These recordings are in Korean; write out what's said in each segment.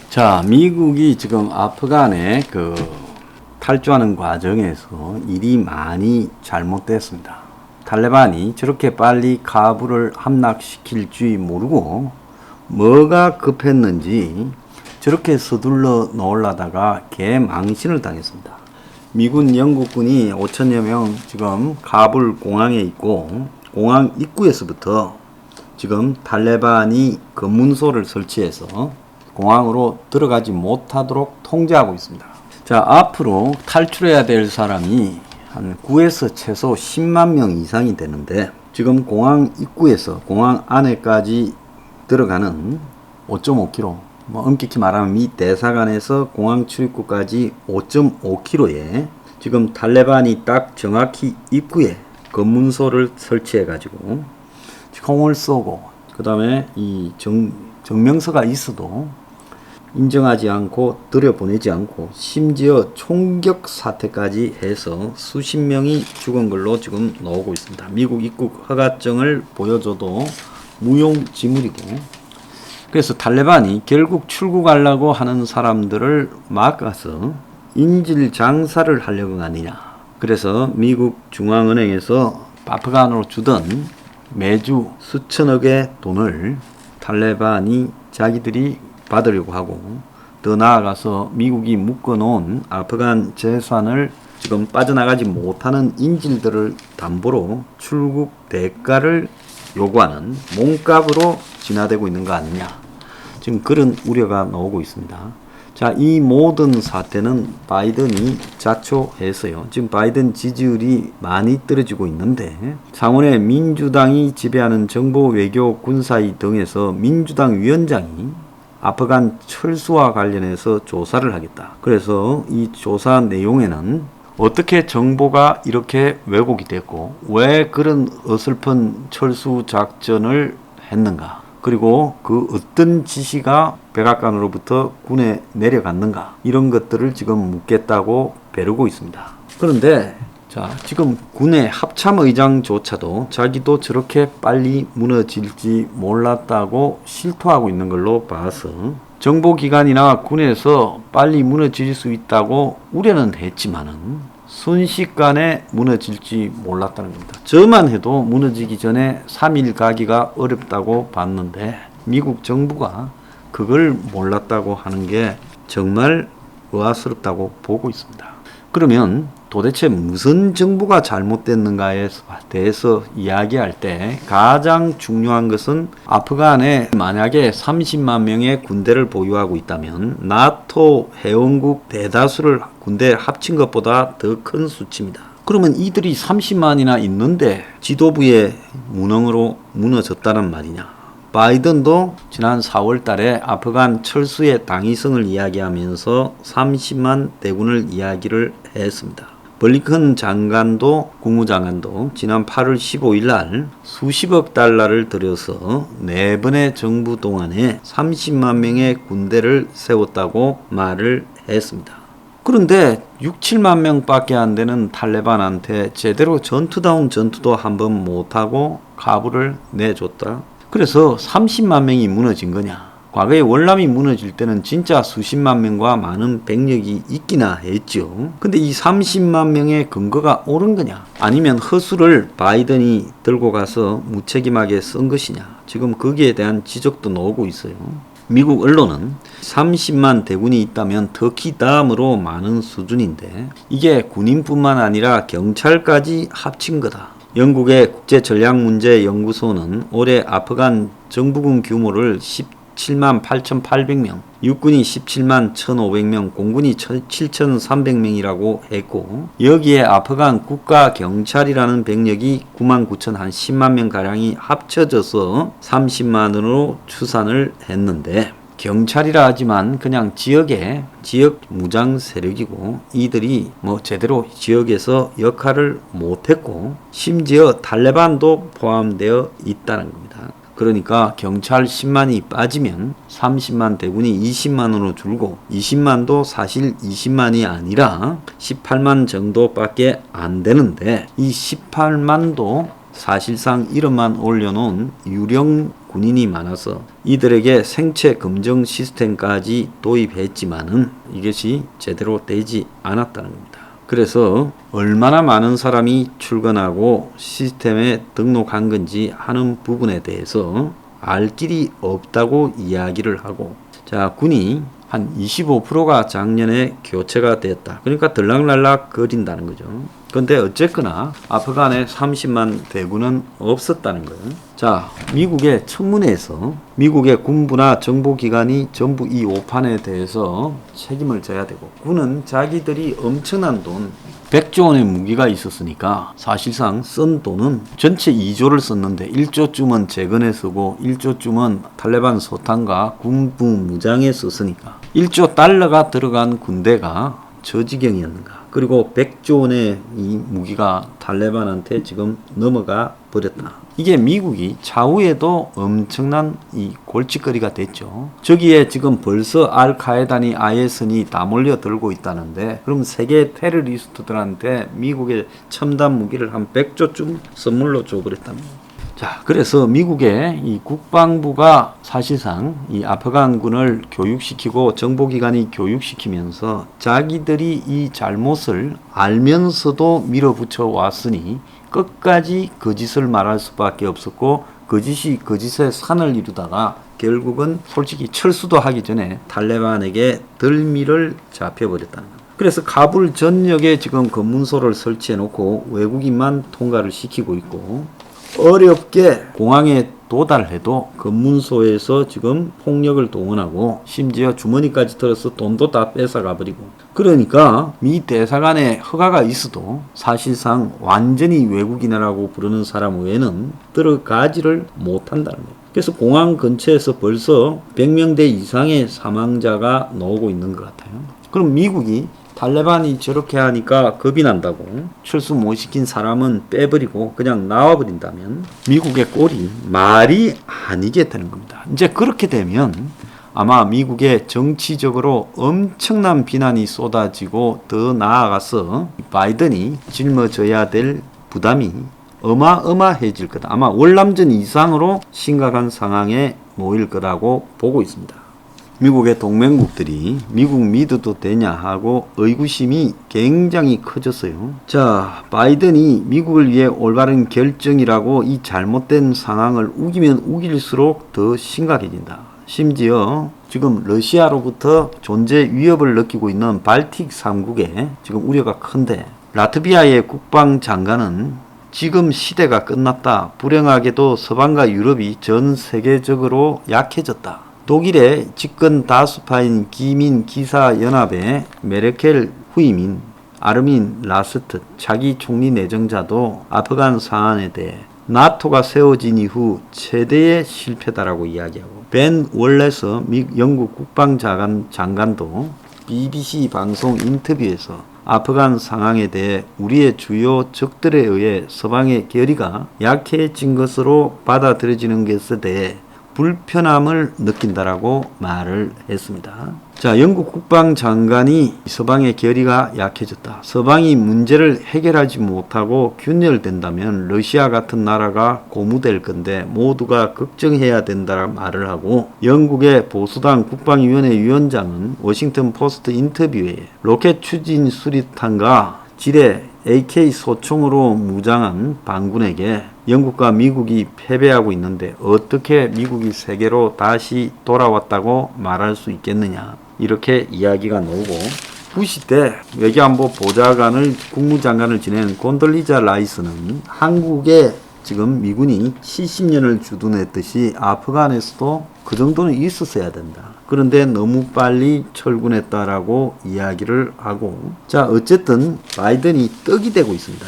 자, 미국이 지금 아프간에 탈주하는 과정에서 일이 많이 잘못됐습니다. 탈레반이 저렇게 빨리 카불을 함락시킬 줄 모르고 뭐가 급했는지 저렇게 서둘러 놓으려다가 개망신을 당했습니다. 미군 영국군이 5천여 명 지금 카불 공항에 있고, 공항 입구에서부터 지금 탈레반이 검문소를 설치해서 공항으로 들어가지 못하도록 통제하고 있습니다. 자, 앞으로 탈출해야 될 사람이 한 9에서 최소 10만 명 이상이 되는데, 지금 공항 입구에서 공항 안에까지 들어가는 5.5km, 엄격히 말하면 미 대사관에서 공항 출입구까지 5.5km에 지금 탈레반이 딱 정확히 입구에 검문소를 설치해 가지고 총을 쏘고, 그 다음에 이 증명서가 있어도 인정하지 않고 들여보내지 않고, 심지어 총격 사태까지 해서 수십 명이 죽은 걸로 지금 나오고 있습니다. 미국 입국 허가증을 보여줘도 무용지물이고, 그래서 탈레반이 결국 출국하려고 하는 사람들을 막아서 인질 장사를 하려고 하느냐. 그래서 미국 중앙은행에서 아프간으로 주던 매주 수천억의 돈을 탈레반이 자기들이 받으려고 하고, 더 나아가서 미국이 묶어놓은 아프간 재산을 지금 빠져나가지 못하는 인질들을 담보로 출국 대가를 요구하는 몸값으로 진화되고 있는 거 아니냐, 지금 그런 우려가 나오고 있습니다. 자, 이 모든 사태는 바이든이 자초해서요. 지금 바이든 지지율이 많이 떨어지고 있는데, 상원의 민주당이 지배하는 정보, 외교, 군사위 등에서 민주당 위원장이 아프간 철수와 관련해서 조사를 하겠다. 그래서 이 조사 내용에는 어떻게 정보가 이렇게 왜곡이 됐고, 왜 그런 어설픈 철수 작전을 했는가, 그리고 그 어떤 지시가 백악관으로부터 군에 내려갔는가, 이런 것들을 지금 묻겠다고 벼르고 있습니다. 그런데 자, 지금 군의 합참의장조차도 자기도 저렇게 빨리 무너질지 몰랐다고 실토하고 있는 걸로 봐서, 정보기관이나 군에서 빨리 무너질 수 있다고 우려는 했지만은 순식간에 무너질지 몰랐다는 겁니다. 저만 해도 무너지기 전에 3일 가기가 어렵다고 봤는데, 미국 정부가 그걸 몰랐다고 하는 게 정말 의아스럽다고 보고 있습니다. 그러면 도대체 무슨 정부가 잘못됐는가에 대해서 이야기할 때 가장 중요한 것은, 아프간에 만약에 30만 명의 군대를 보유하고 있다면 나토 회원국 대다수를 군대에 합친 것보다 더 큰 수치입니다. 그러면 이들이 30만이나 있는데 지도부의 무능으로 무너졌다는 말이냐. 바이든도 지난 4월 달에 아프간 철수의 당위성을 이야기하면서 30만 대군을 이야기를 했습니다. 블링컨 장관도, 국무장관도 지난 8월 15일 날 수십억 달러를 들여서 4번의 정부 동안에 30만 명의 군대를 세웠다고 말을 했습니다. 그런데 6, 7만 명밖에 안 되는 탈레반한테 제대로 전투다운 전투도 한번 못하고 카불을 내줬다. 그래서 30만 명이 무너진 거냐. 과거에 월남이 무너질 때는 진짜 수십만 명과 많은 병력이 있기나 했죠. 근데 이 30만 명의 근거가 옳은 거냐, 아니면 허수를 바이든이 들고 가서 무책임하게 쓴 것이냐, 지금 거기에 대한 지적도 나오고 있어요. 미국 언론은 30만 대군이 있다면 터키 다음으로 많은 수준인데, 이게 군인뿐만 아니라 경찰까지 합친 거다. 영국의 국제전략문제연구소는 올해 아프간 정부군 규모를 17만 8,800명, 육군이 17만 1,500명, 공군이 7,300명이라고 했고, 여기에 아프간 국가경찰이라는 병력이 9만 9천 한 10만 명가량이 합쳐져서 30만으로 추산을 했는데, 경찰이라 하지만 그냥 지역 무장 세력이고, 이들이 제대로 지역에서 역할을 못했고, 심지어 탈레반도 포함되어 있다는 겁니다. 그러니까 경찰 10만이 빠지면 30만 대군이 20만으로 줄고, 20만도 사실 20만이 아니라 18만 정도밖에 안 되는데, 이 18만도 사실상 이름만 올려놓은 유령 군인이 많아서 이들에게 생체 검정 시스템까지 도입했지만은 이것이 제대로 되지 않았다는 겁니다. 그래서 얼마나 많은 사람이 출근하고 시스템에 등록한 건지 하는 부분에 대해서 알 길이 없다고 이야기를 하고, 자, 군이 한 25%가 작년에 교체가 됐다. 그러니까 들락날락 거린다는 거죠. 근데 어쨌거나 아프간에 30만 대군은 없었다는 거예요. 자, 미국의 청문회에서 미국의 군부나 정보기관이 전부 이 오판에 대해서 책임을 져야 되고, 군은 자기들이 엄청난 돈 100조 원의 무기가 있었으니까 사실상 쓴 돈은 전체 2조를 썼는데 1조쯤은 재건에 쓰고 1조쯤은 탈레반 소탕과 군부 무장에 썼으니까 1조 달러가 들어간 군대가 저 지경이었는가. 그리고 100조 원의 이 무기가 탈레반한테 지금 넘어가 버렸다. 이게 미국이 차후에도 엄청난 이 골칫거리가 됐죠. 저기에 지금 벌써 알카에다니 IS니 다 몰려들고 있다는데, 그럼 세계 테러리스트들한테 미국의 첨단 무기를 한 100조쯤 선물로 줘버렸답니다. 자, 그래서 미국의 이 국방부가 사실상 이 아프간군을 교육시키고 정보기관이 교육시키면서 자기들이 이 잘못을 알면서도 밀어붙여 왔으니 끝까지 거짓을 말할 수밖에 없었고, 거짓이 거짓의 산을 이루다가 결국은 솔직히 철수도 하기 전에 탈레반에게 덜미를 잡혀버렸다는 겁니다. 그래서 카불 전역에 지금 검문소를 설치해 놓고 외국인만 통과를 시키고 있고, 어렵게 공항에 도달해도 검문소에서 지금 폭력을 동원하고 심지어 주머니까지 들어서 돈도 다 뺏어가 버리고, 그러니까 미 대사관에 허가가 있어도 사실상 완전히 외국인이라고 부르는 사람 외에는 들어가지를 못한다는 거예요. 그래서 공항 근처에서 벌써 100명대 이상의 사망자가 나오고 있는 것 같아요. 그럼 미국이 탈레반이 저렇게 하니까 겁이 난다고 철수 못 시킨 사람은 빼버리고 그냥 나와버린다면 미국의 꼴이 말이 아니게 되는 겁니다. 이제 그렇게 되면 아마 미국의 정치적으로 엄청난 비난이 쏟아지고, 더 나아가서 바이든이 짊어져야 될 부담이 어마어마해질 거다. 아마 월남전 이상으로 심각한 상황에 놓일 거라고 보고 있습니다. 미국의 동맹국들이 미국 믿어도 되냐 하고 의구심이 굉장히 커졌어요. 자, 바이든이 미국을 위해 올바른 결정이라고 이 잘못된 상황을 우기면 우길수록 더 심각해진다. 심지어 지금 러시아로부터 존재 위협을 느끼고 있는 발틱 3국에 지금 우려가 큰데, 라트비아의 국방장관은 지금 시대가 끝났다. 불행하게도 서방과 유럽이 전 세계적으로 약해졌다. 독일의 집권 다수파인 기민 기사 연합의 메르켈 후임인 아르민 라스트 차기 총리 내정자도 아프간 상황에 대해 나토가 세워진 이후 최대의 실패다라고 이야기하고, 벤 월레서 영국 국방장관도 BBC 방송 인터뷰에서 아프간 상황에 대해 우리의 주요 적들에 의해 서방의 결의가 약해진 것으로 받아들여지는 것에 대해 불편함을 느낀다라고 말을 했습니다. 자, 영국 국방장관이 서방의 결의가 약해졌다. 서방이 문제를 해결하지 못하고 균열된다면 러시아 같은 나라가 고무될 건데 모두가 걱정해야 된다라고 말을 하고, 영국의 보수당 국방위원회 위원장은 워싱턴 포스트 인터뷰에 로켓 추진 수리탄과 지뢰 AK 소총으로 무장한 반군에게 영국과 미국이 패배하고 있는데 어떻게 미국이 세계로 다시 돌아왔다고 말할 수 있겠느냐, 이렇게 이야기가 나오고, 부시 때 외교안보 보좌관을 국무장관을 지낸 곤돌리자 라이스는 한국에 지금 미군이 70년을 주둔했듯이 아프간에서도 그 정도는 있었어야 된다. 그런데 너무 빨리 철군했다라고 이야기를 하고, 자, 어쨌든 바이든이 떡이 되고 있습니다.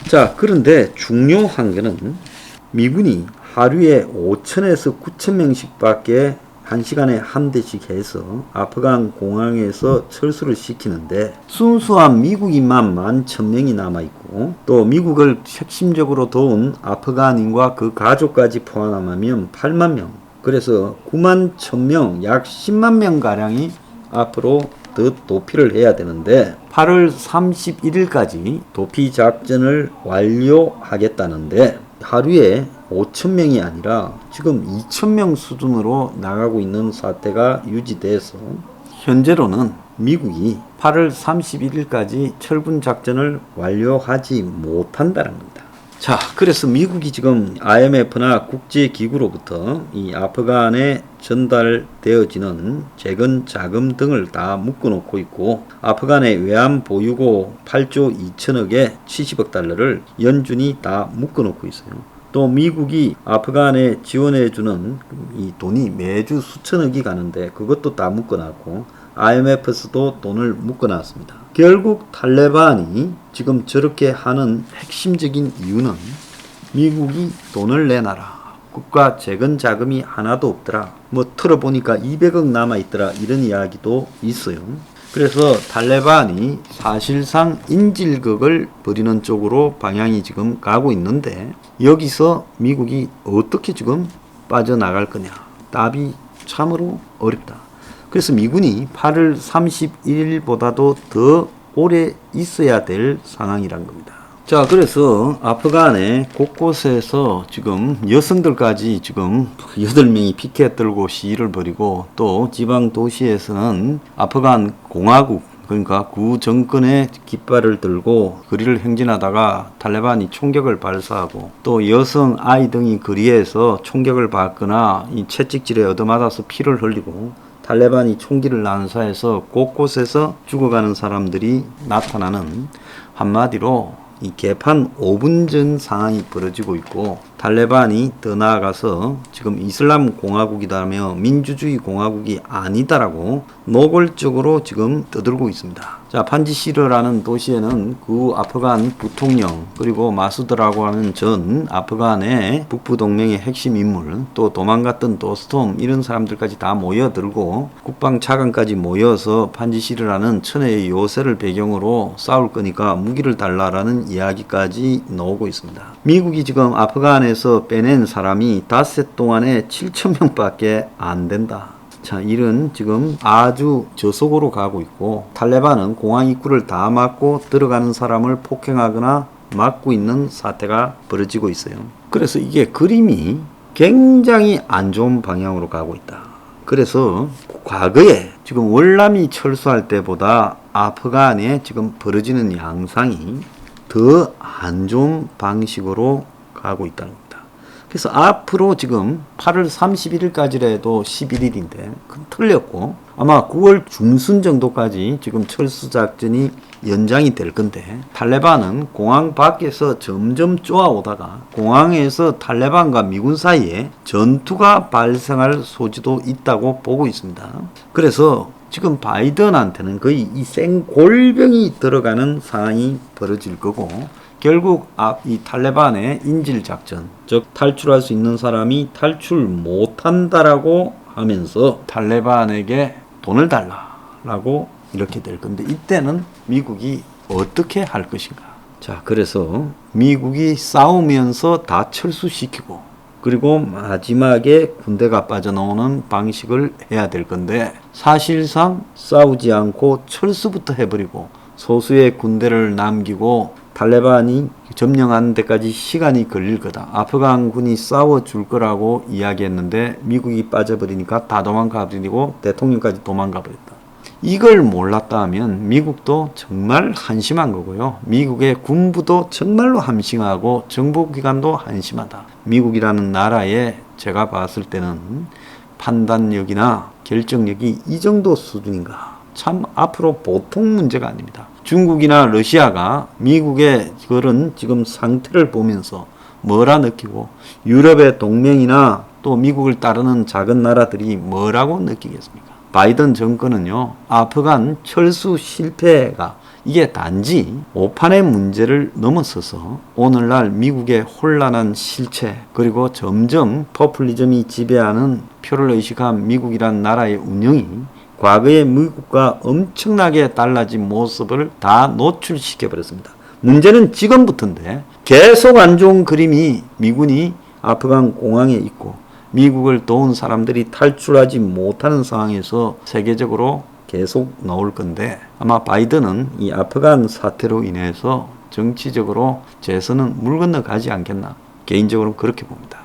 자, 그런데 중요한 거는 미군이 하루에 5천에서 9천 명씩 밖에 1시간에 한 대씩 해서 아프간 공항에서 철수를 시키는데, 순수한 미국인만 11,000명이 남아있고, 또 미국을 핵심적으로 도운 아프간인과 그 가족까지 포함하면 8만 명, 그래서 91,000명, 약 10만 명가량이 앞으로 더 도피를 해야 되는데, 8월 31일까지 도피 작전을 완료하겠다는데 하루에 5,000명이 아니라 지금 2,000명 수준으로 나가고 있는 사태가 유지돼서 현재로는 미국이 8월 31일까지 철군 작전을 완료하지 못한다는 겁니다. 자, 그래서 미국이 지금 IMF나 국제기구로부터 이 아프간에 전달되어지는 재건 자금 등을 다 묶어놓고 있고, 아프간의 외환 보유고 8조 2천억에 70억 달러를 연준이 다 묶어놓고 있어요. 또 미국이 아프간에 지원해주는 이 돈이 매주 수천억이 가는데 그것도 다 묶어놨고, IMF에서도 돈을 묶어놨습니다. 결국 탈레반이 지금 저렇게 하는 핵심적인 이유는 미국이 돈을 내놔라, 국가 재건 자금이 하나도 없더라, 뭐 틀어보니까 200억 남아있더라, 이런 이야기도 있어요. 그래서 탈레반이 사실상 인질극을 벌이는 쪽으로 방향이 지금 가고 있는데, 여기서 미국이 어떻게 지금 빠져나갈 거냐, 답이 참으로 어렵다. 그래서 미군이 8월 31일보다도 더 오래 있어야 될 상황이란 겁니다. 자, 그래서 아프간의 곳곳에서 지금 여성들까지 지금 8명이 피켓 들고 시위를 벌이고, 또 지방 도시에서는 아프간 공화국, 그러니까 구 정권의 깃발을 들고 거리를 행진하다가 탈레반이 총격을 발사하고, 또 여성 아이 등이 거리에서 총격을 받거나 이 채찍질에 얻어맞아서 피를 흘리고, 탈레반이 총기를 난사해서 곳곳에서 죽어가는 사람들이 나타나는, 한마디로 이 개판 5분 전 상황이 벌어지고 있고, 탈레반이 더 나아가서 지금 이슬람 공화국이다며 민주주의 공화국이 아니다라고 노골적으로 지금 떠들고 있습니다. 자, 판지시르라는 도시에는 그 아프간 부통령, 그리고 마수드라고 하는 전 아프간의 북부동맹의 핵심 인물, 또 도망갔던 도스톰, 이런 사람들까지 다 모여들고 국방 차관까지 모여서 판지시르라는 천혜의 요새를 배경으로 싸울 거니까 무기를 달라라는 이야기까지 나오고 있습니다. 미국이 지금 아프간에서 빼낸 사람이 닷새 동안에 7,000명밖에 안 된다. 자, 이런 지금 아주 저속으로 가고 있고, 탈레반은 공항 입구를 다 막고 들어가는 사람을 폭행하거나 막고 있는 사태가 벌어지고 있어요. 그래서 이게 그림이 굉장히 안 좋은 방향으로 가고 있다. 그래서 과거에 지금 월남이 철수할 때보다 아프간에 지금 벌어지는 양상이 더 안 좋은 방식으로 가고 있다는 겁니다. 그래서 앞으로 지금 8월 31일까지라도 11일인데 틀렸고, 아마 9월 중순 정도까지 지금 철수작전이 연장이 될 건데, 탈레반은 공항 밖에서 점점 쪼아오다가 공항에서 탈레반과 미군 사이에 전투가 발생할 소지도 있다고 보고 있습니다. 그래서 지금 바이든한테는 거의 이 생골병이 들어가는 상황이 벌어질 거고, 결국 이 탈레반의 인질작전, 즉 탈출할 수 있는 사람이 탈출 못한다라고 하면서 탈레반에게 돈을 달라라고 이렇게 될 건데, 이때는 미국이 어떻게 할 것인가. 자, 그래서 미국이 싸우면서 다 철수시키고, 그리고 마지막에 군대가 빠져나오는 방식을 해야 될 건데, 사실상 싸우지 않고 철수부터 해버리고 소수의 군대를 남기고 탈레반이 점령하는 데까지 시간이 걸릴 거다. 아프간군이 싸워줄 거라고 이야기했는데 미국이 빠져버리니까 다 도망가 버리고 대통령까지 도망가 버렸다. 이걸 몰랐다 하면 미국도 정말 한심한 거고요. 미국의 군부도 정말로 한심하고 정보기관도 한심하다. 미국이라는 나라에 제가 봤을 때는 판단력이나 결정력이 이 정도 수준인가. 참 앞으로 보통 문제가 아닙니다. 중국이나 러시아가 미국의 그런 지금 상태를 보면서 뭐라 느끼고, 유럽의 동맹이나 또 미국을 따르는 작은 나라들이 뭐라고 느끼겠습니까? 바이든 정권은요, 아프간 철수 실패가 이게 단지 오판의 문제를 넘어서서 오늘날 미국의 혼란한 실체, 그리고 점점 포퓰리즘이 지배하는 표를 의식한 미국이란 나라의 운영이 과거의 미국과 엄청나게 달라진 모습을 다 노출시켜 버렸습니다. 문제는 지금부터인데, 계속 안 좋은 그림이 미군이 아프간 공항에 있고 미국을 도운 사람들이 탈출하지 못하는 상황에서 세계적으로 계속 나올 건데, 아마 바이든은 이 아프간 사태로 인해서 정치적으로 재선은 물 건너가지 않겠나, 개인적으로 그렇게 봅니다.